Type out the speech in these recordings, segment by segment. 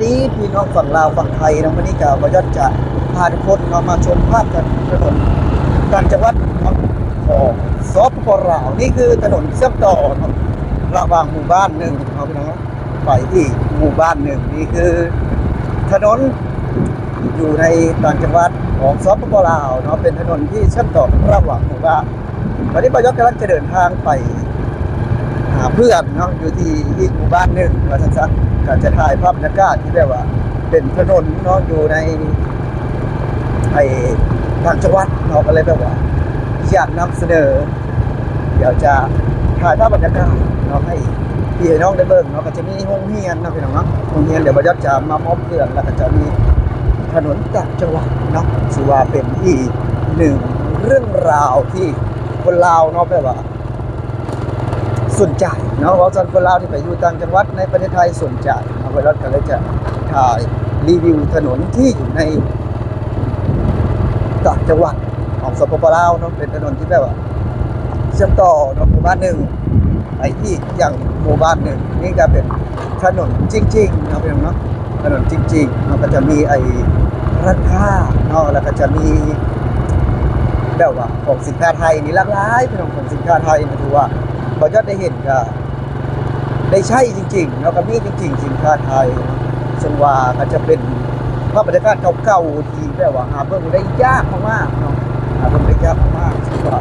ดีพี่น้องฝั่งลาวฝั่งไทยนะวันนี้ก็บ่ยอดจะพาทุกคนเนาะมาชมภาพถนนต่างจังหวัดของสปปลาวนี่คือถนนเชื่อมต่อเนาะระหว่างหมู่บ้านหนึ่งเนาะพี่น้องเนาะไปอีกหมู่บ้านหนึ่งนี่คือถนนอยู่ในต่างจังหวัดของสปปลาวเนาะเป็นถนนที่เชื่อมต่อระหว่างหมู่บ้านวันนี้บ่ยอดกำลังจะเดินทางไปหาเพื่อนเนาะอยู่ที่อีกหมู่บ้านหนึ่งว่าสั้นๆก็จะถ่ายภาพบรรยากาศที่แบบว่าเป็นถนนเนาะอยู่ในไอ้ต่างจังหวัดเนาะก็เลยแบบว่าอยากนำเสนอเดี๋ยวจะถ่ายภาพบรรยากาศเนาะให้พี่น้องได้เบิ่งเนาะก็จะมีโรงเรียนนะพี่น้องเนาะโรงเรียนเดี๋ยวบ่ยอดจะมามอบเครื่องแล้วก็จะมีถนนต่างจังหวัดเนาะถือว่าเป็นอีกหนึ่งเรื่องราวที่คนลาวเนาะแบบว่าสนใจเนาะเพราะคนลาวที่ไปอยู่ต่างจังหวัดในประเทศไทยสนใจเนาะบ่ยอดก็เลยจะถ่ายรีวิวถนนที่อยู่ในต่างจังหวัดของสปปลาวเนาะเป็นถนนที่แบบว่าเชื่อมต่อเนาะหมู่บ้านหนึ่งไปอีกอย่างหมู่บ้านหนึ่งนี่ก็เป็นถนนจริงๆเนาะพี่น้องเนาะถนนจริงๆเนาะก็จะมีไอ้ร้านค้าเนาะแล้วก็จะมีแบบว่าของสินค้าไทยนี่หลากหลายพี่น้องของสินค้าไทยนะถือว่าบ่ยอดได้เห็นก็ได้ใช้จริงๆเนาะก็มีจริงๆสินค้าไทยเนาะซึ่งว่าก็จะเป็นภาพบรรยากาศเก่าๆที่แบบว่าหาเบิ่งได้ยากมากๆเนาะหาเบิ่งได้ยากมากๆถือว่า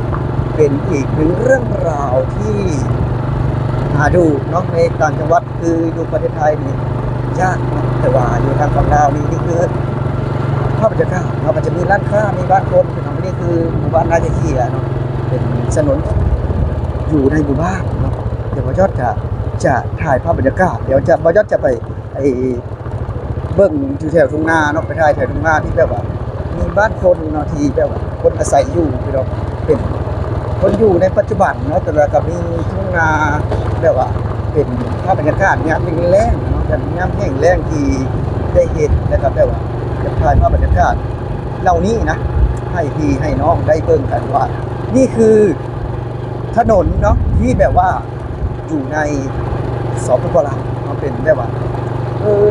เป็นอีกหนึ่งเรื่องราวที่หาดูเนาะในต่างจังหวัดคืออยู่ประเทศไทยนี่ยากเนาะแต่ว่าอยู่ทางฝั่งลาวนี่คือภาพบรรยากาศเนาะมันจะมีร้านค้ามีบ้านคนพี่น้องนี่คือหมู่บ้านนาเคียเนาะเป็นถนนอยู่ในหมู่บ้านเนาะเดี๋ยวบ่ยอดจะถ่ายภาพบรรยากาศเดี๋ยวจะบ่ยอดจะไปไอ้เบิ่งอยู่แถวทุ่งนาเนาะไปถ่ายแถวทุ่งนาที่แบบว่ามีบ้านคนเนาะที่แบบว่าคนอาศัยอยู่พี่น้องเป็นคนอยู่ในปัจจุบันเนาะแต่ละก็มีทุ่งนาแบบว่าเป็นภาพบรรยากาศยามแล้งเนาะแต่ยามแห้งแล้งที่ได้เห็นนะครับแบบว่าจะถ่ายภาพบรรยากาศเหล่านี้นะให้พี่ให้น้องได้เบิ่งกันว่านี่คือถนนเนาะที่แบบว่าอยู่ในสปปลาวเนาะเป็นแบบว่า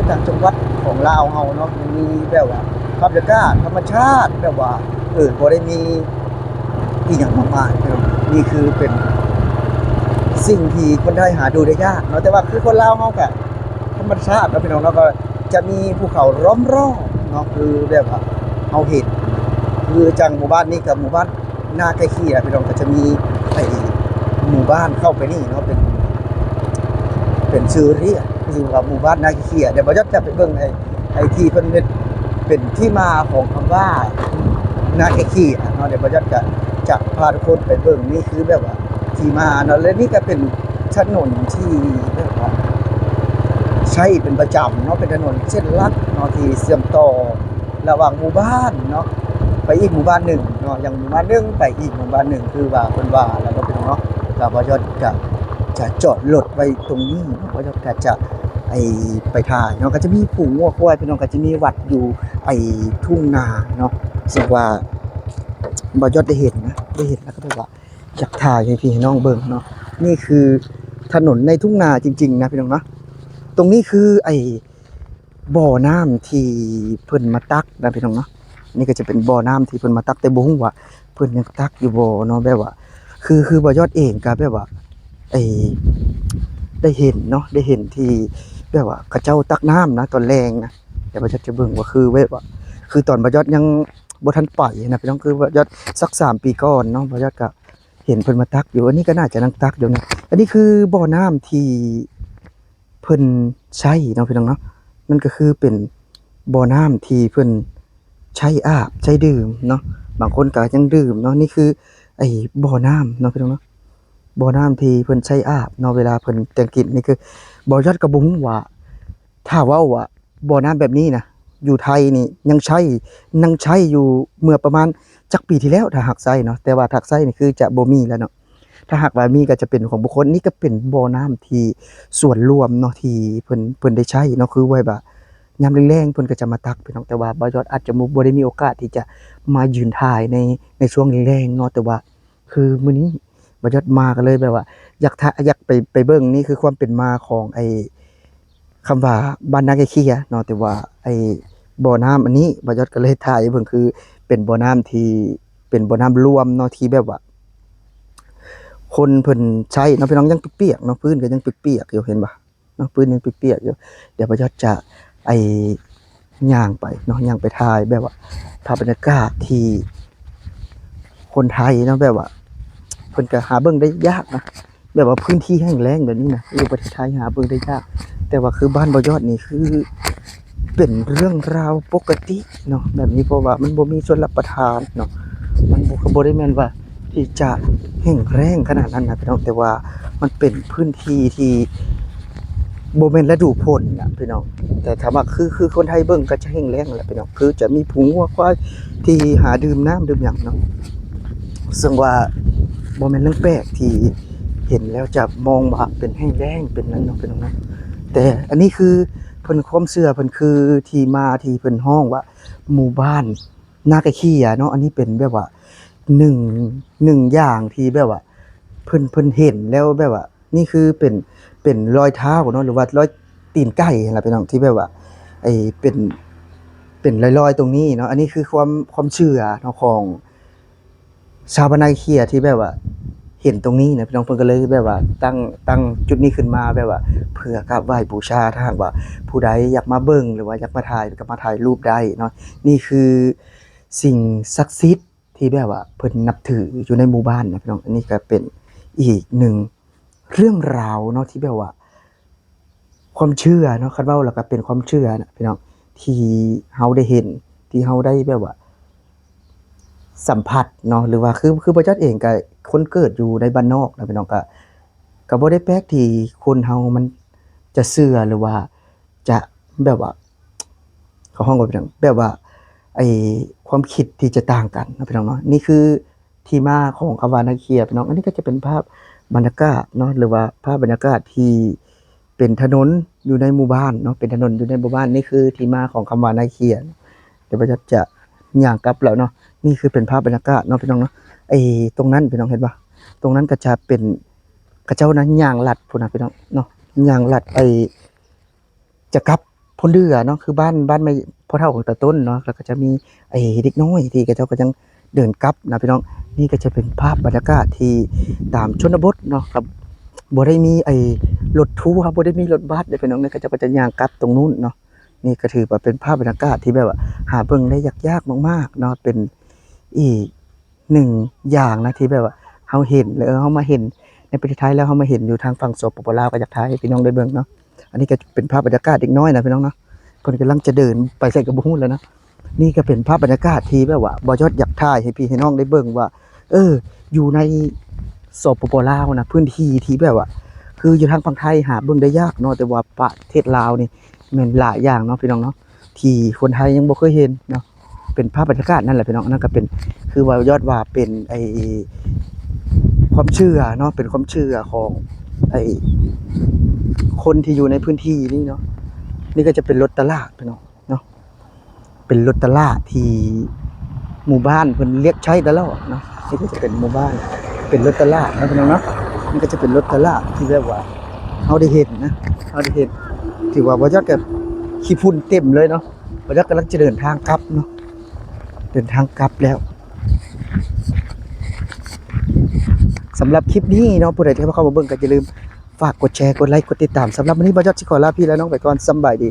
ต่างจังหวัดของลาวเฮาเนาะมันมีแบบว่าภาพบรรยากาศธรรมชาติแบบว่าบ่ได้มีอีหยังมากมายเนาะนี่คือเป็นสิ่งที่คนไทยหาดูได้ยากเนาะแต่ว่าคือคนลาวเฮาก็ธรรมชาติเนาะพี่น้องเราก็จะมีภูเขาล้อมรอบเนาะคือแบบว่าเฮาเห็นคือจังหมู่บ้านนี้กับหมู่บ้านนาใกล้เคียงพี่น้องก็จะมีไอ้หมู่บ้านเข้าไปนี่เนาะเป็นชื่อเรียกคือว่าหมู่บ้านนาเคียเดี๋ยวบ่ยอดจะไปเบิ่งไอ้ที่เพิ่นเป็นที่มาของคำว่านาเคียเนาะเดี๋ยวบ่ยอดจะพาทุกคนไปเบิ่งนี่คือแบบว่าที่มาเนาะและนี่ก็เป็นถนนที่แบบว่าใช้เป็นประจำเนาะเป็นถนนเส้นลัดเนาะที่เชื่อมต่อระหว่างหมู่บ้านเนาะไปอีกหมู่บ้านหนึ่งเนาะอย่างหมู่บ้านหนึ่งไปอีกหมู่บ้านหนึ่งคือว่าเพิ่นว่าแล้วก็เป็นเนาะก็บ่ยอดจะจอดรถไว้ตรงนี้เพราะว่าจะไปถ่ายเนาะก็จะมีฝูงวัวควายพี่น้องก็จะมีวัดอยู่ไอ้ทุ่งนาเนาะซึ่งว่าบ่ยอดได้เห็นนะได้เห็นแล้วก็แบบว่าอยากถ่ายให้พี่ให้น้องเบิ่งเนาะนี่คือถนนในทุ่งนาจริงๆนะพี่น้องเนาะตรงนี้คือไอ้บ่อน้ำที่เพิ่นมาตักนะพี่น้องเนาะนี่ก็จะเป็นบ่อน้ำที่เพิ่นมาตักแต่บ่ฮู้ว่าเพิ่นยังตักอยู่บ่เนาะแบบว่าคือบ่ยอดเองก็แบบว่าไอ้ได้เห็นเนาะได้เห็นที่แบบว่าเขาเจ้าตักน้ำนะตอนแรงนะแต่บ่ยอดจะเบิ่งว่าคือแบบว่าคือตอนบ่ยอดยังบ่ทันไปนะพี่น้องคือบ่ยอดสัก3ปีก่อนเนาะบ่ยอดก็เห็นเพิ่นมาตักอยู่อันนี้ก็น่าจะนั่งตักอยู่นะอันนี้คือบ่อน้ำที่เพิ่นใช้เนาะพี่น้องเนาะนั่นก็คือเป็นบ่อน้ำที่เพิ่นใช้อาบใช้ดื่มเนาะบางคนก็ยังดื่มเนาะนี่คือไอ้บ่อน้ำเนาะพี่น้องเนาะ บ่อน้ำที่เพิ่นใช้อาบเนาะเวลาเพิ่นแต่งกินนี่คือบ่ยอดก็บ่ฮู้ว่าถ้าเว้าว่าบ่อน้ำแบบนี้นะอยู่ไทยนี่ยังใช้อยู่เมื่อประมาณจักปีที่แล้วถ้าหากใช้เนาะแต่ว่าถ้าใช้นี่คือจะบ่มีแล้วเนาะถ้าหากว่ามีก็จะเป็นของบุคคลนี่ก็เป็นบ่อน้ำที่ส่วนรวมเนาะที่เพิ่นได้ใช้เนาะคือไว้ว่ายามแล้งๆเพิ่นก็จะมาตักพี่น้องแต่ว่าบ่ยอดอาจจะบ่ได้มีโอกาสที่จะมายืนถ่ายในช่วงแล้งๆเนาะแต่ว่าคือมื้อนี้ บ่ยอดมาก็เลยแบบว่าอยากไปเบิ่งนี่คือความเป็นมาของไอ้ คำว่าบ้านนาแกขี้เนาะแต่ว่าไอ้บ่อน้ำอันนี้บ่ยอดก็เลยถ่ายให้เบิ่งคือเป็นบ่อน้ำที่เป็นบ่อน้ำรวมเนาะที่แบบว่าคนเพิ่นใช้เนาะพี่น้องยังเปียกๆเนาะพื้นก็ยังเปียกๆอยู่เห็นบ่เนาะพื้นยังเปียกๆอยู่เดี๋ยวบ่ยอดจะไอ้ย่างไปเนาะย่างไปถ่ายแบบว่าภาพบรรยากาศที่คนไทยเนาะแบบว่าเพิ่นก็หาเบิ่งได้ยากนะแบบว่าพื้นที่แห้งแล้งแบบนี้นะอยู่ประเทศไทยหาเบิ่งได้ยากแต่ว่าคือบ้านบ่ยอดนี่คือเป็นเรื่องราวปกติเนาะแบบนี้เพราะว่ามันบ่มีชนรับประทานเนาะมันบ่ได้แม่นว่าที่จะแห้งแล้งขนาดนั้นนะพี่น้องแต่ว่ามันเป็นพื้นที่ที่บ่แม่นฤดูฝนน่ะพี่น้องแต่ถ้าว่าคือคนไทยเบิ่งก็จะแห้งแล้งแหละพี่น้องคือจะมีฝูงวัวควายที่หาดื่มน้ำดื่มหยังเนาะซึ่งว่าบ่แม่นเรื่องแปลกที่เห็นแล้วจะมองว่าเป็นแห้งแล้งเป็นนั้นเนาะพี่น้องเนาะแต่อันนี้คือเพิ่นความเชื่อเพิ่นคือที่มาที่เพิ่นฮ้องว่าหมู่บ้านนาไก่ขี้อะเนาะอันนี้เป็นแบบว่าหนึ่งอย่างที่แบบว่าเพิ่นเห็นแล้วแบบว่านี่คือเป็นรอยเท้าเนาะหรือว่ารอยตีนไก่นั่นล่ะพี่น้องที่แบบว่าไอ้เป็นรอยๆตรงนี้เนาะอันนี้คือความเชื่อเนาะของชาวบ้านนาเคียที่แบบว่าเห็นตรงนี้นะพี่น้องเพิ่นก็เลยแบบว่าตั้งจุดนี้ขึ้นมาแบบว่าเพื่อกราบไหว้บูชาถ้าหากว่าผู้ใดอยากมาเบิ่งหรือว่าอยากมาถ่ายก็มาถ่ายรูปได้เนาะนี่คือสิ่งศักดิ์สิทธิ์ที่แบบว่าเพิ่นนับถืออยู่ในหมู่บ้านนะพี่น้องอันนี้ก็เป็นอีกหนึ่งเรื่องราวเนาะที่แบบว่าความเชื่อเนาะคันเว้าแล้วก็เป็นความเชื่อนะพี่น้องที่เฮาได้เห็นที่เฮาได้แบบว่า สัมผัสเนาะหรือว่าคือบ่จักเองก็คนเกิดอยู่ในบ้านนอกนะพี่น้องก็บ่ได้แปลกที่คนเฮามันจะเชื่อหรือว่าจะแบบว่าเขาฮ้องว่าเป็นหยังแบบว่าไอ้ความคิดที่จะต่างกันเนาะพี่น้องเนาะนี่คือที่มาของคำว่านาเคียพี่น้องอันนี้ก็จะเป็นภาพบรรยากาศเนาะหรือว่าภาพบรรยากาศที่เป็นถนนอยู่ในหมู่บ้านเนาะเป็นถนนอยู่ในหมู่บ้านนี่คือที่มาของคำว่านาเคียเดี๋ยวบ่จะย่างกลับแล้วเนาะ นี่คือเป็นภาพบรรยากาศเนาะพี่น้องเนาะไอ้ตรงนั้นพี่น้องเห็นปะตรงนั้นก็จะเป็นกระเจ้านั้นย่างลัดพุ่นนะพี่น้องเนาะย่างลัดไอ้จะกลับพ้นเรือเนาะคือบ้านไม่พ่อเฒ่าของตาต้นเนาะแล้วก็จะมีไอ้เด็กน้อยที่กระเจ้าก็ยังเดินกลับนะพี่น้องนี่ก็จะเป็นภาพบรรยากาศที่ตามชนบทเนาะครับบ่ได้มีไอ้รถทัวร์บ่ได้มีรถบัสเด้อพี่น้องเนี่ยก็เจ้าก็จะย่างกลับตรงนู้นเนาะนี่ก็ถือว่าเป็นภาพบรรยากาศที่แบบว่าหาเบิ่งได้ยากๆมากๆเนาะเป็น อีกหนึ่งอย่างนะที่แบบว่าเฮาเห็นหรือเฮามาเห็นในประเทศไทยแล้วเฮามาเห็นอยู่ทางฝั่งสปปลาวก็อยากถ่ายให้พี่น้องได้เบิ่งเนาะอันนี้ก็เป็นภาพบรรยากาศเด็กน้อยนะพี่น้องเนาะเพิ่นกำลังจะเดินไปใส่กระบุ้นแล้วนะนี่ก็เป็นภาพบรรยากาศที่แบบว่าบ่ยอดอยากถ่ายให้พี่ให้น้องได้เบิ่งว่าอยู่ในสปปลาวนะพื้นที่ที่แบบว่าคืออยู่ทางฝั่งไทยหาเบิ่งได้ยากเนาะแต่ว่าประเทศลาวนี่แม่นหลายอย่างเนาะพี่น้องเนาะที่คนไทยยังบ่เคยเห็นเนาะเป็นภาพบรรยากาศนั่นแหละพี่น้องนั่นก็เป็น คือว่ายอดว่าเป็นไอความเชื่อเนาะเป็นความเชื่อของไอคนที่อยู่ในพื้นที่นี่เนาะนี่ก็จะเป็นรถตลาดพี่น้องเนาะเป็นรถตลาดที่หมู่บ้านเพิ่นเรียกใช้ตลอดเนาะนี่ก็จะเป็นหมู่บ้านเป็นรถตลาดนะพี่น้องเนาะนี่ก็จะเป็นรถตลาดที่แบบว่าเฮาได้เห็นนะเฮาได้เห็นที่ว่าบ่ยอดกับขี้ฝุ่นเต็มเลยเนาะบ่ยอดกำลังจะเดินทางกลับเนาะเดินทางกลับแล้ว สำหรับคลิปนี้เนาะผู้ใดที่เข้ามาเบิ่งก็อย่าลืมฝากกดแชร์กดไลค์กดติดตามสำหรับวันนี้บ่ยอดสิขอลาพี่และน้องไปก่อนสำบายดี